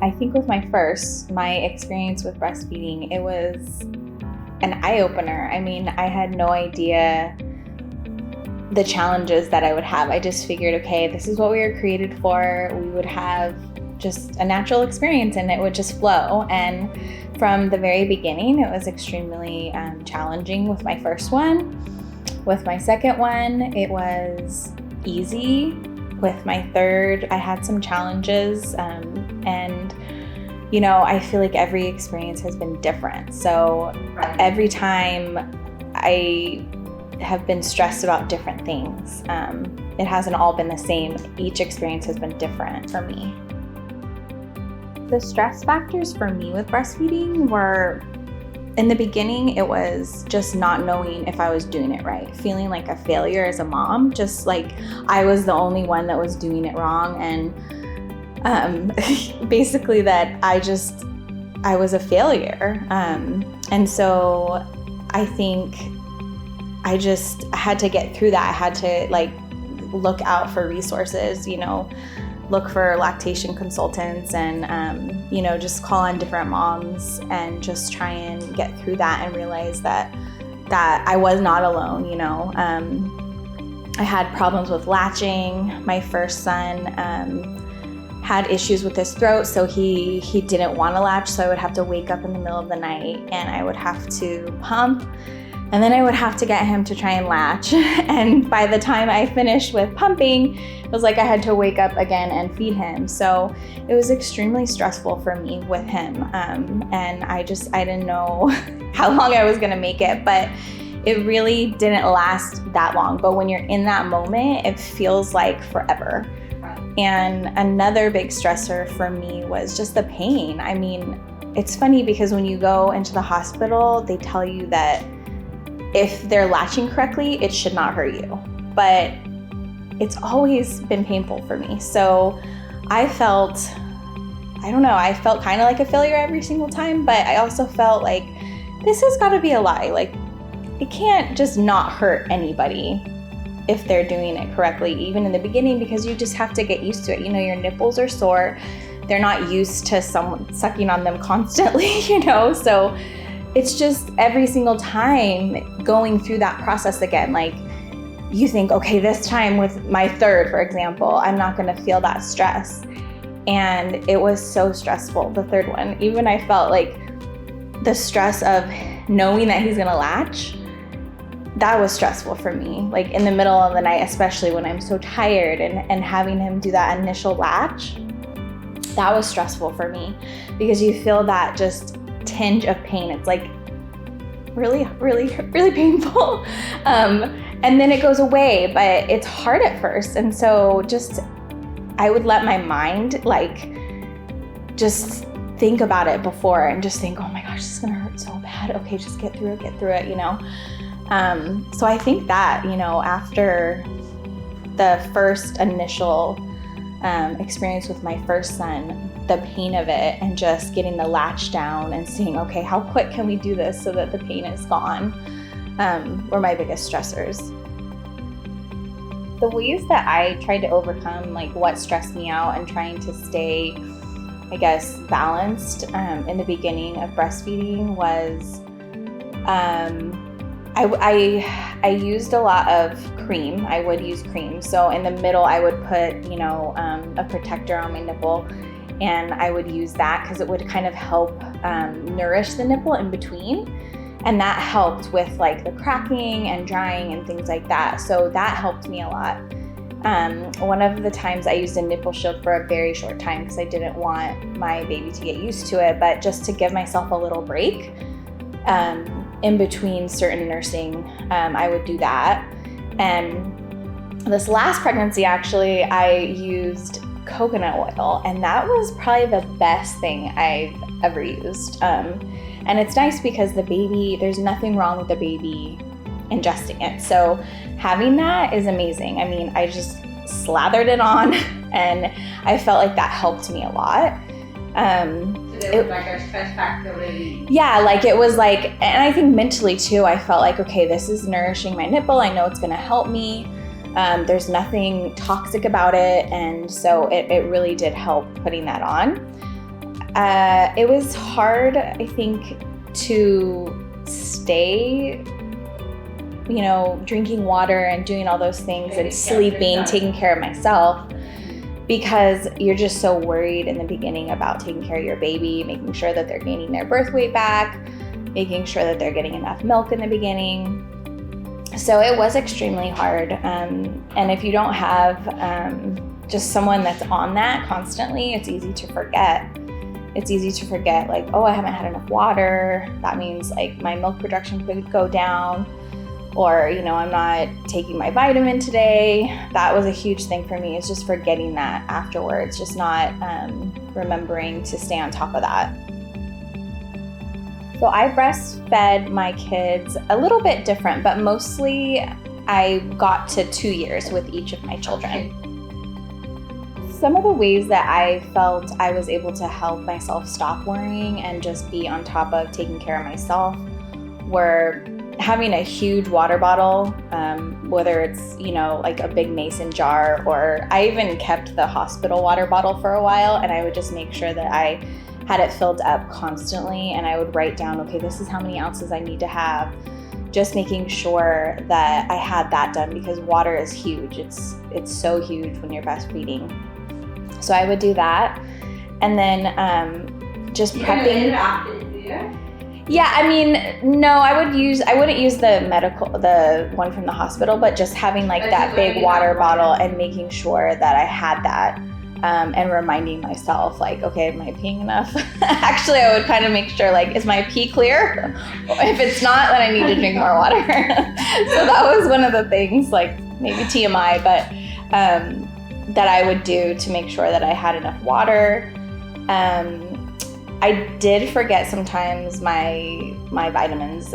I think with my experience with breastfeeding, it was an eye-opener. I mean, I had no idea the challenges that I would have. I just figured, okay, this is what we were created for. We would have just a natural experience and it would just flow. And from the very beginning, it was extremely challenging with my first one. With my second one, it was easy. With my third, I had some challenges, and you know, I feel like every experience has been different. So every time I have been stressed about different things, it hasn't all been the same. Each experience has been different for me. The stress factors for me with breastfeeding were, in the beginning, it was just not knowing if I was doing it right, feeling like a failure as a mom, just like I was the only one that was doing it wrong, and basically that I was a failure. And so I think I just had to get through that. I had to like look out for resources, you know, look for lactation consultants and, you know, just call on different moms and just try and get through that and realize that I was not alone, you know. I had problems with latching. My first son had issues with his throat, so he didn't want to latch, so I would have to wake up in the middle of the night and I would have to pump. And then I would have to get him to try and latch. And by the time I finished with pumping, it was like I had to wake up again and feed him. So it was extremely stressful for me with him. And I didn't know how long I was gonna make it, but it really didn't last that long. But when you're in that moment, it feels like forever. And another big stressor for me was just the pain. I mean, it's funny because when you go into the hospital, they tell you that if they're latching correctly, it should not hurt you. But it's always been painful for me. So I felt kind of like a failure every single time, but I also felt like this has got to be a lie. Like, it can't just not hurt anybody if they're doing it correctly, even in the beginning, because you just have to get used to it. You know, your nipples are sore. They're not used to someone sucking on them constantly, you know? So it's just every single time going through that process again. Like, you think, okay, this time with my third, for example, I'm not gonna feel that stress. And it was so stressful, the third one. Even I felt like the stress of knowing that he's gonna latch, that was stressful for me. Like in the middle of the night, especially when I'm so tired and having him do that initial latch, that was stressful for me because you feel that just tinge of pain. It's like really, really, really painful. And then it goes away, but it's hard at first. And so I would let my mind like just think about it before and just think, oh my gosh, this is gonna hurt so bad. Okay, just get through it, you know? So I think that, you know, after the first initial experience with my first son, the pain of it and just getting the latch down and seeing, okay, how quick can we do this so that the pain is gone, were my biggest stressors. The ways that I tried to overcome like what stressed me out and trying to stay, I guess, balanced in the beginning of breastfeeding was I used a lot of cream. I would use cream. So in the middle, I would put, you know, a protector on my nipple, and I would use that because it would kind of help nourish the nipple in between. And that helped with like the cracking and drying and things like that. So that helped me a lot. One of the times I used a nipple shield for a very short time because I didn't want my baby to get used to it, but just to give myself a little break in between certain nursing, I would do that. And this last pregnancy, actually, I used coconut oil, and that was probably the best thing I've ever used. And it's nice because the baby, there's nothing wrong with the baby ingesting it. So having that is amazing. I mean, I just slathered it on and I felt like that helped me a lot. So there was like a stress factor relief. Yeah, like it was like, and I think mentally too, I felt like, okay, this is nourishing my nipple. I know it's gonna help me. There's nothing toxic about it. And so it really did help putting that on. It was hard, I think, to stay, drinking water and doing all those things and sleeping, taking care of myself, because you're just so worried in the beginning about taking care of your baby, making sure that they're gaining their birth weight back, making sure that they're getting enough milk in the beginning. So it was extremely hard. And if you don't have just someone that's on that constantly, it's easy to forget. It's easy to forget, like, oh, I haven't had enough water. That means like my milk production could go down, or, I'm not taking my vitamin today. That was a huge thing for me, is just forgetting that afterwards, just not remembering to stay on top of that. So I breastfed my kids a little bit different, but mostly I got to 2 years with each of my children. Some of the ways that I felt I was able to help myself stop worrying and just be on top of taking care of myself were having a huge water bottle, whether it's, like a big mason jar, or I even kept the hospital water bottle for a while, and I would just make sure that I had it filled up constantly, and I would write down, okay, this is how many ounces I need to have, just making sure that I had that done, because water is huge. It's so huge when you're breastfeeding. So I would do that. And then just prepping. Yeah, I mean, no, I wouldn't use the one from the hospital, but just having like that big water bottle and making sure that I had that, and reminding myself, like, okay, am I peeing enough? Actually, I would kind of make sure, like, is my pee clear? If it's not, then I need to drink more water. So that was one of the things, like maybe TMI, but that I would do to make sure that I had enough water. I did forget sometimes my vitamins,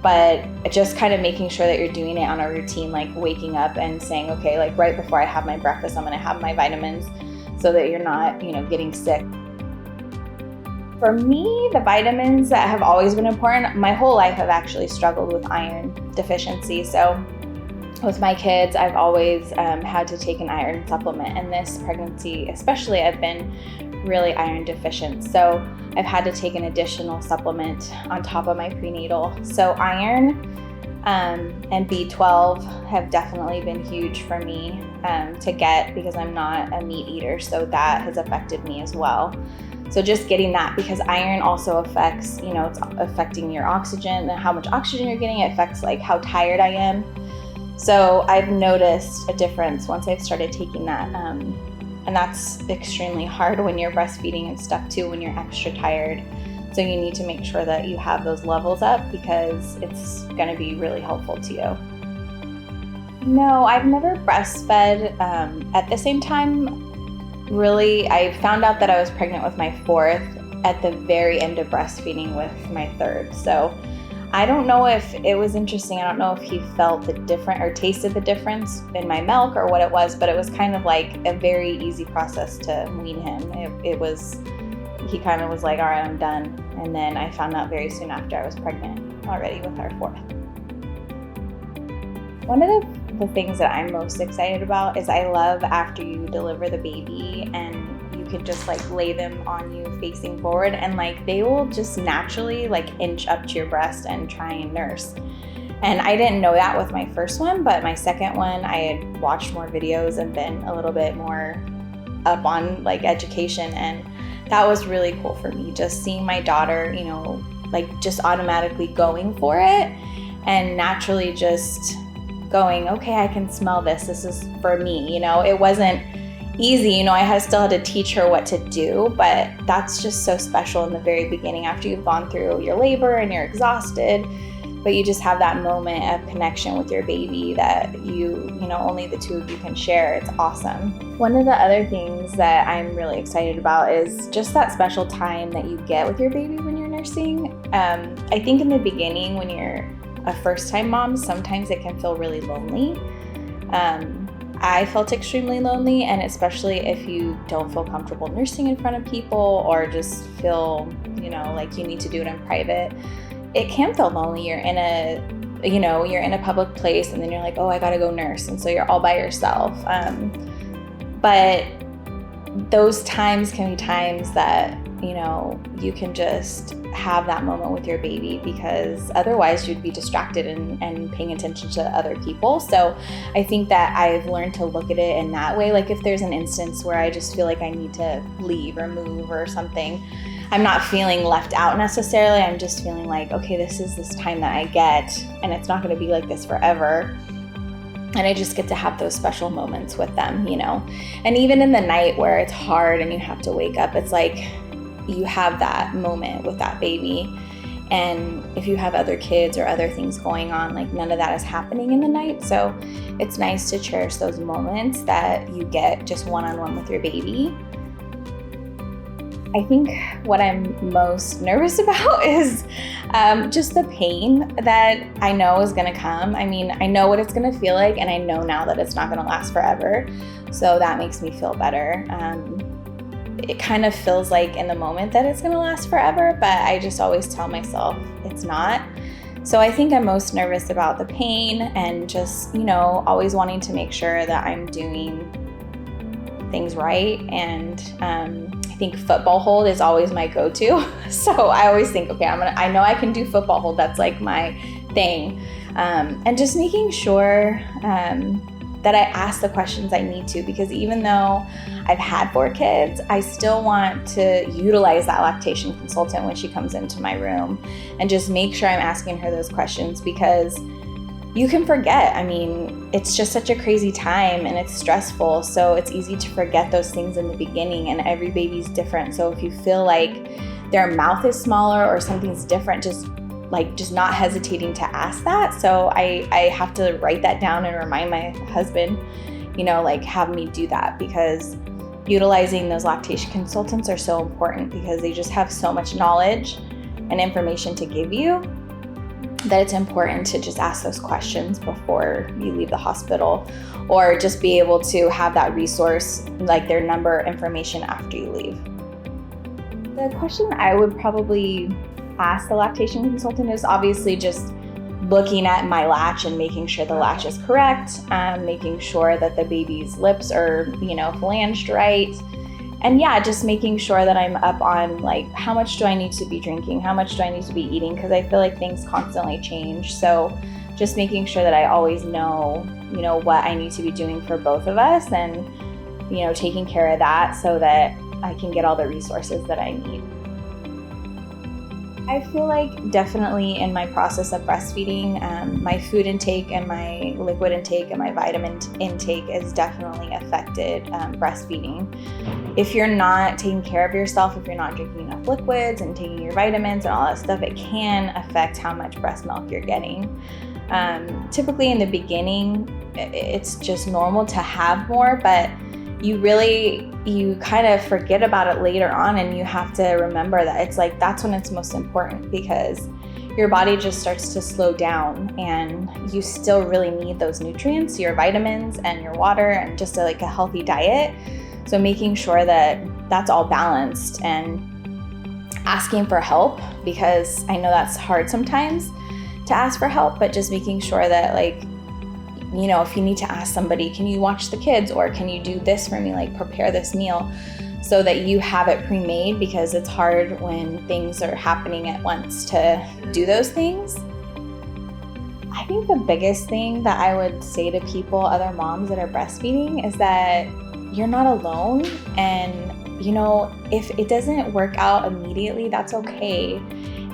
but just kind of making sure that you're doing it on a routine, like waking up and saying, okay, like right before I have my breakfast, I'm gonna have my vitamins, so that you're not, getting sick. For me, the vitamins that have always been important, my whole life I've actually struggled with iron deficiency. So with my kids, I've always had to take an iron supplement, and this pregnancy especially, I've been really iron deficient. So I've had to take an additional supplement on top of my prenatal. So iron and B12 have definitely been huge for me to get, because I'm not a meat eater, so that has affected me as well. So just getting that, because iron also affects, it's affecting your oxygen and how much oxygen you're getting. It affects like how tired I am. So I've noticed a difference once I've started taking that. And that's extremely hard when you're breastfeeding and stuff too, when you're extra tired. So you need to make sure that you have those levels up, because it's going to be really helpful to you. No, I've never breastfed at the same time. Really, I found out that I was pregnant with my fourth at the very end of breastfeeding with my third. So I don't know if it was interesting. I don't know if he felt the different or tasted the difference in my milk or what it was, but it was kind of like a very easy process to wean him. He kind of was like, all right, I'm done. And then I found out very soon after I was pregnant already with our fourth. One of the things that I'm most excited about is I love after you deliver the baby and you can just like lay them on you facing forward, and like they will just naturally like inch up to your breast and try and nurse. And I didn't know that with my first one, but my second one, I had watched more videos and been a little bit more up on like education, and that was really cool for me, just seeing my daughter, like just automatically going for it and naturally just going, okay, I can smell this. This is for me. It wasn't easy. I still had to teach her what to do, but that's just so special in the very beginning after you've gone through your labor and you're exhausted, but you just have that moment of connection with your baby that only the two of you can share. It's awesome. One of the other things that I'm really excited about is just that special time that you get with your baby when you're nursing. I think in the beginning, when you're a first-time mom, sometimes it can feel really lonely. I felt extremely lonely, and especially if you don't feel comfortable nursing in front of people or just feel, like you need to do it in private, it can feel lonely. You're in a public place, and then you're like, oh, I gotta go nurse. And so you're all by yourself. But those times can be times that, you can just have that moment with your baby, because otherwise you'd be distracted and paying attention to other people. So I think that I've learned to look at it in that way. Like if there's an instance where I just feel like I need to leave or move or something, I'm not feeling left out necessarily. I'm just feeling like, okay, this is this time that I get, and it's not going to be like this forever. And I just get to have those special moments with them, And even in the night where it's hard and you have to wake up, it's like you have that moment with that baby. And if you have other kids or other things going on, like none of that is happening in the night. So it's nice to cherish those moments that you get just one-on-one with your baby. I think what I'm most nervous about is just the pain that I know is going to come. I mean, I know what it's going to feel like, and I know now that it's not going to last forever. So that makes me feel better. It kind of feels like in the moment that it's going to last forever, but I just always tell myself it's not. So I think I'm most nervous about the pain and just, always wanting to make sure that I'm doing things right. And I think football hold is always my go-to. So I always think, okay, I know I can do football hold. That's like my thing. And just making sure that I ask the questions I need to, because even though I've had 4 kids, I still want to utilize that lactation consultant when she comes into my room and just make sure I'm asking her those questions, because you can forget. I mean, it's just such a crazy time and it's stressful. So it's easy to forget those things in the beginning, and every baby's different. So if you feel like their mouth is smaller or something's different, just not hesitating to ask that. So I have to write that down and remind my husband, have me do that, because utilizing those lactation consultants are so important, because they just have so much knowledge and information to give you that it's important to just ask those questions before you leave the hospital, or just be able to have that resource, like their number information after you leave. The question I would probably ask the lactation consultant is obviously just looking at my latch and making sure the latch is correct, making sure that the baby's lips are, flanged right. And just making sure that I'm up on like, how much do I need to be drinking? How much do I need to be eating? Because I feel like things constantly change. So just making sure that I always know, what I need to be doing for both of us, and, taking care of that so that I can get all the resources that I need. I feel like definitely in my process of breastfeeding, my food intake and my liquid intake and my vitamin intake is definitely affected breastfeeding. If you're not taking care of yourself, if you're not drinking enough liquids and taking your vitamins and all that stuff, it can affect how much breast milk you're getting. Typically in the beginning, it's just normal to have more, but you kind of forget about it later on, and you have to remember that it's like that's when it's most important, because your body just starts to slow down, and you still really need those nutrients, your vitamins and your water, and just a healthy diet. So making sure that that's all balanced, and asking for help, because I know that's hard sometimes to ask for help, but just making sure that if you need to ask somebody, can you watch the kids, or can you do this for me, prepare this meal, so that you have it pre-made, because it's hard when things are happening at once to do those things. I think the biggest thing that I would say to people, other moms that are breastfeeding, is that you're not alone. And, if it doesn't work out immediately, that's okay.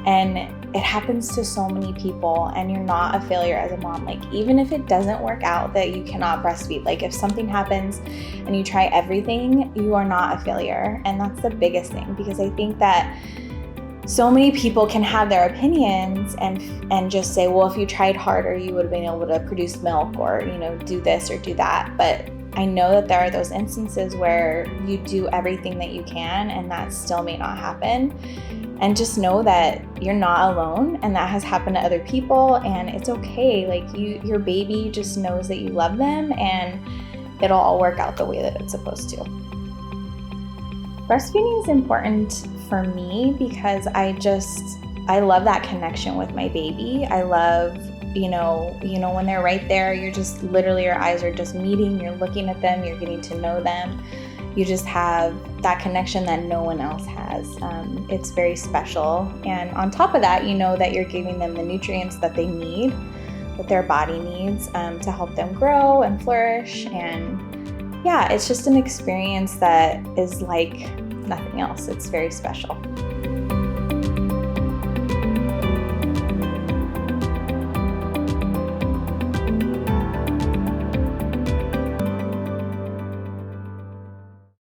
And it happens to so many people, and you're not a failure as a mom. Even if it doesn't work out that you cannot breastfeed, if something happens and you try everything, you are not a failure. And that's the biggest thing, because I think that so many people can have their opinions and just say, well, if you tried harder, you would have been able to produce milk, or, do this or do that. But I know that there are those instances where you do everything that you can, and that still may not happen. And just know that you're not alone, and that has happened to other people, and it's okay. Your baby just knows that you love them, and it'll all work out the way that it's supposed to. Breastfeeding is important for me because I love that connection with my baby. I love, when they're right there, you're just literally, your eyes are just meeting, you're looking at them, you're getting to know them. you just have that connection that no one else has. It's very special. And on top of that, you know that you're giving them the nutrients that they need, that their body needs, to help them grow and flourish. And yeah, it's just an experience that is like nothing else. It's very special.